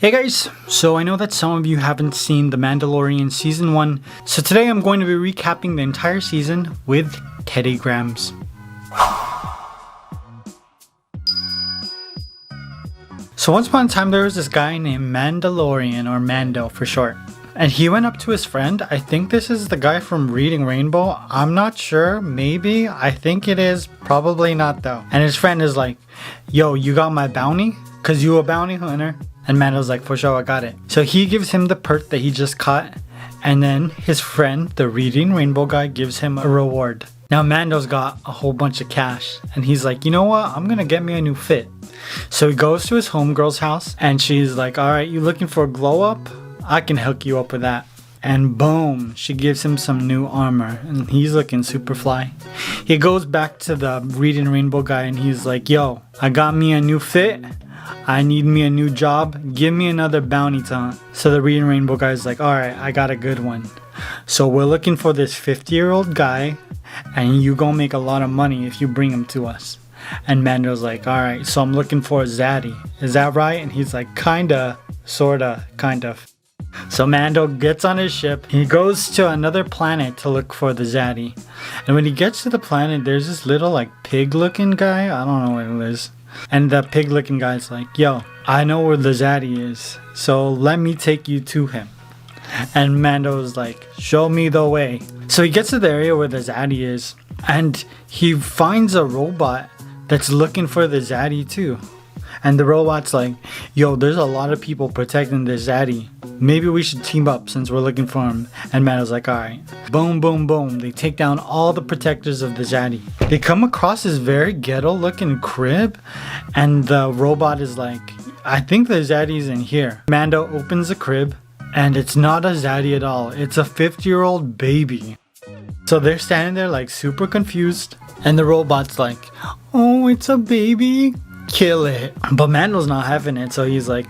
Hey guys, so I know that some of you haven't seen The Mandalorian Season 1, so today I'm going to be recapping the entire season with Teddygrams. So once upon a time there was this guy named Mandalorian, or Mando for short. And he went up to his friend, I think this is the guy from Reading Rainbow, I'm not sure, maybe, I think it is, probably not though. And his friend is like, yo, you got my bounty? Cause you a bounty hunter? And Mando's like, for sure, I got it. So he gives him the perk that he just caught. And then his friend, the Reading Rainbow guy, gives him a reward. Now Mando's got a whole bunch of cash. And he's like, you know what? I'm gonna get me a new fit. So he goes to his homegirl's house. And she's like, alright, you looking for a glow up? I can hook you up with that. And boom, she gives him some new armor. And he's looking super fly. He goes back to the Reading Rainbow guy and he's like, yo, I got me a new fit. I need me a new job. Give me another bounty to hunt. So the Reading Rainbow guy's like, alright, I got a good one. So we're looking for this 50-year-old guy. And you gonna make a lot of money if you bring him to us. And Mando's like, alright, so I'm looking for a zaddy. Is that right? And he's like, kinda, sorta, kind of. So Mando gets on his ship. He goes to another planet to look for the zaddy. And when he gets to the planet, there's this little like pig looking guy. I don't know what it is. And the pig looking guy's like, yo, I know where the zaddy is, so let me take you to him. And Mando's like, show me the way. So he gets to the area where the zaddy is, and he finds a robot that's looking for the zaddy too. And the robot's like, yo, there's a lot of people protecting the zaddy. Maybe we should team up since we're looking for him. And Mando's like, alright. Boom, boom, boom. They take down all the protectors of the zaddy. They come across this very ghetto looking crib. And the robot is like, I think the zaddy's in here. Mando opens the crib. And it's not a zaddy at all. It's a 50-year-old baby. So they're standing there like super confused. And the robot's like, oh, it's a baby. Kill it. But Mando's not having it, so he's like,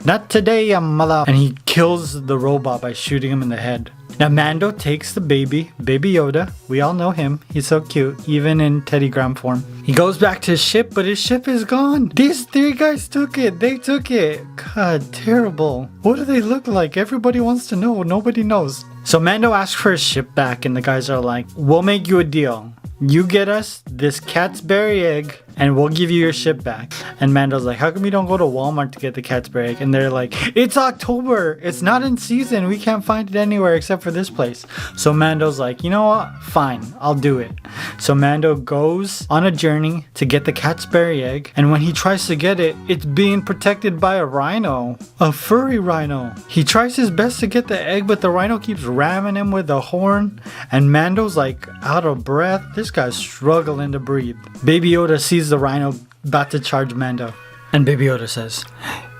not today, mother. And he kills the robot by shooting him in the head. Now Mando takes the baby Yoda. We all know him. He's so cute, even in Teddygram form. He goes back to his ship, but his ship is gone. These three guys took it. They took it. God, terrible. What do they look like? Everybody wants to know. Nobody knows. So Mando asks for his ship back, and the guys are like, we'll make you a deal. You get us this cat's berry egg and we'll give you your ship back. And Mando's like, how come we don't go to Walmart to get the cat's berry egg? And they're like, it's October. It's not in season. We can't find it anywhere except for this place. So Mando's like, you know what? Fine, I'll do it. So Mando goes on a journey to get the cat's berry egg. And when he tries to get it, it's being protected by a rhino. A furry rhino. He tries his best to get the egg, but the rhino keeps ramming him with a horn. And Mando's like out of breath. This guy's struggling to breathe. Baby Yoda sees the rhino about to charge Mando. And Baby Yoda says,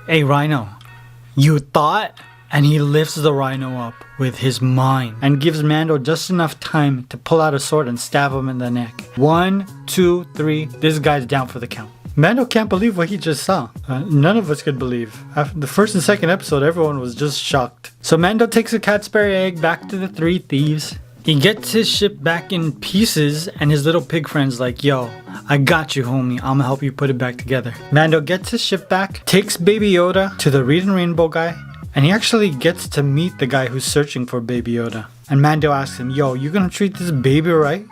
hey rhino, you thought? And he lifts the rhino up with his mind and gives Mando just enough time to pull out a sword and stab him in the neck. 1, 2, 3. This guy's down for the count. Mando can't believe what he just saw. None of us could believe. After the first and second episode, everyone was just shocked. So Mando takes a cat's berry egg back to the three thieves. He gets his ship back in pieces, and his little pig friend's like, yo, I got you, homie. I'm gonna help you put it back together. Mando gets his ship back, takes Baby Yoda to the Reading Rainbow guy, and he actually gets to meet the guy who's searching for Baby Yoda. And Mando asks him, yo, you gonna treat this baby right?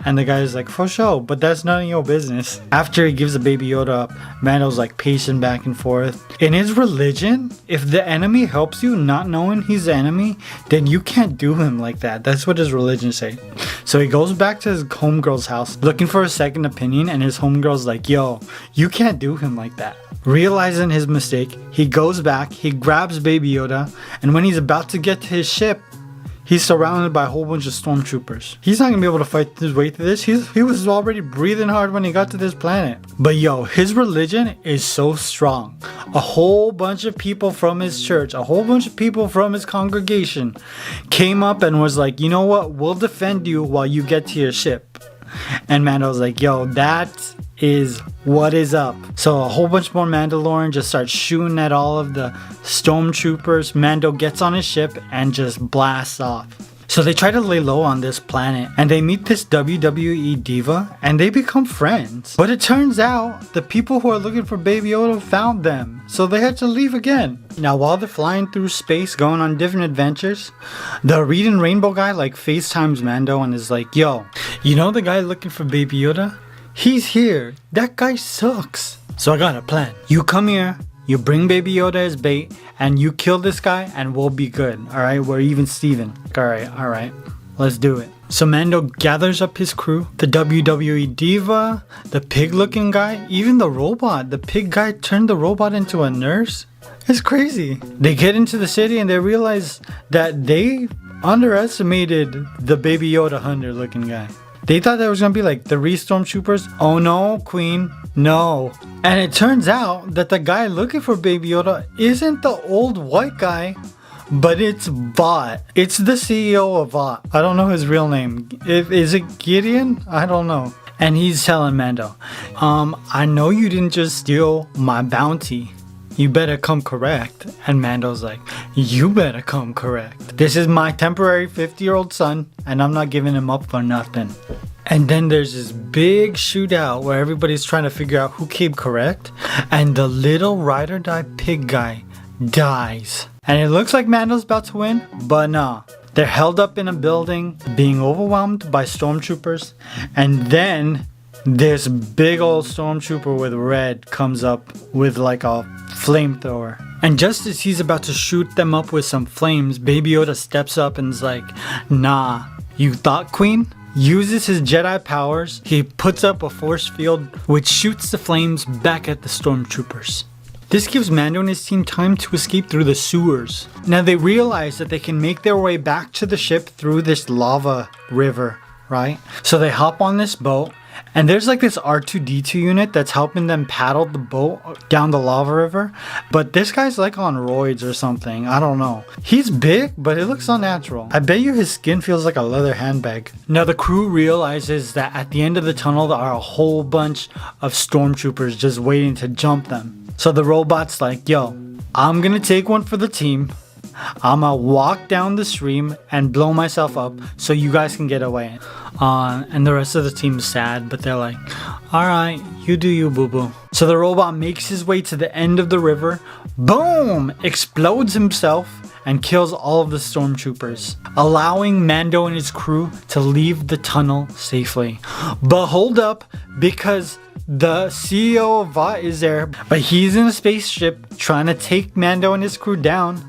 And the guy's like, for sure, but that's none of your business. After he gives the Baby Yoda up, Mando's like pacing back and forth. In his religion, if the enemy helps you not knowing he's the enemy, then you can't do him like that. That's what his religion say. So he goes back to his homegirl's house looking for a second opinion, and his homegirl's like, yo, you can't do him like that. Realizing his mistake, he goes back, he grabs Baby Yoda, and when he's about to get to his ship, he's surrounded by a whole bunch of stormtroopers. He's not gonna be able to fight his way through this. He was already breathing hard when he got to this planet. But yo, his religion is so strong. A whole bunch of people from his church, a whole bunch of people from his congregation came up and was like, you know what? We'll defend you while you get to your ship. And Mando's like, yo, that is what is up. So a whole bunch more Mandalorian just starts shooting at all of the stormtroopers. Mando gets on his ship and just blasts off. So they try to lay low on this planet and they meet this WWE diva and they become friends. But it turns out the people who are looking for Baby Yoda found them, so they had to leave again. Now while they're flying through space going on different adventures, the Reading Rainbow guy like FaceTimes Mando and is like, yo, you know the guy looking for Baby Yoda? He's here. That guy sucks. So I got a plan. You come here, you bring Baby Yoda as bait, and you kill this guy and we'll be good. Alright, we're even Steven. Alright. Let's do it. So Mando gathers up his crew, the WWE diva, the pig looking guy, even the robot. The pig guy turned the robot into a nurse. It's crazy. They get into the city and they realize that they underestimated the Baby Yoda hunter looking guy. They thought that was gonna be like 3 stormtroopers. Oh no, Queen, no. And it turns out that the guy looking for Baby Yoda isn't the old white guy, but it's Vought. It's the CEO of Vought. I don't know his real name. Is it Gideon? I don't know. And he's telling Mando, I know you didn't just steal my bounty. You better come correct. And Mando's like, you better come correct. This is my temporary 50-year-old son, and I'm not giving him up for nothing. And then there's this big shootout where everybody's trying to figure out who came correct, and the little ride or die pig guy dies. And it looks like Mando's about to win, but nah. They're held up in a building, being overwhelmed by stormtroopers, and then this big old stormtrooper with red comes up with like a flamethrower. And just as he's about to shoot them up with some flames, Baby Yoda steps up and is like, nah, you thought, Queen? Uses his Jedi powers, he puts up a force field which shoots the flames back at the stormtroopers. This gives Mando and his team time to escape through the sewers. Now they realize that they can make their way back to the ship through this lava river, right? So they hop on this boat, and there's like this R2-D2 unit that's helping them paddle the boat down the lava river. But this guy's like on roids or something. I don't know. He's big, but it looks unnatural. I bet you his skin feels like a leather handbag. Now the crew realizes that at the end of the tunnel there are a whole bunch of stormtroopers just waiting to jump them. So the robot's like, yo, I'm gonna take one for the team. I'ma walk down the stream and blow myself up so you guys can get away. And the rest of the team's sad, but they're like, alright, you do you, boo-boo. So the robot makes his way to the end of the river, boom, explodes himself and kills all of the stormtroopers, allowing Mando and his crew to leave the tunnel safely. But hold up, because the CEO of Vought is there, but he's in a spaceship trying to take Mando and his crew down.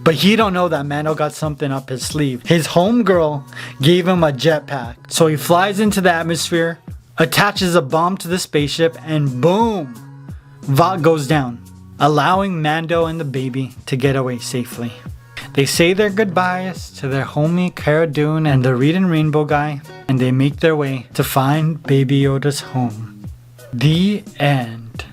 But he don't know that Mando got something up his sleeve. His homegirl gave him a jetpack. So he flies into the atmosphere, attaches a bomb to the spaceship, and boom! Vought goes down, allowing Mando and the baby to get away safely. They say their goodbyes to their homie Cara Dune and the Reading Rainbow guy, and they make their way to find Baby Yoda's home. The end.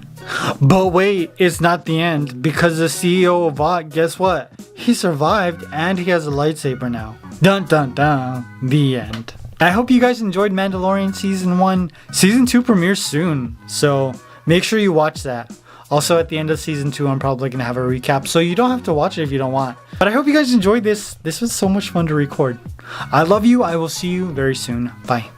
But wait, it's not the end, because the CEO of Vought, guess what? He survived and he has a lightsaber now. Dun dun dun. The end. I hope you guys enjoyed Mandalorian Season 1. Season 2 premieres soon, so make sure you watch that. Also, at the end of Season 2, I'm probably going to have a recap, so you don't have to watch it if you don't want. But I hope you guys enjoyed this. This was so much fun to record. I love you. I will see you very soon. Bye.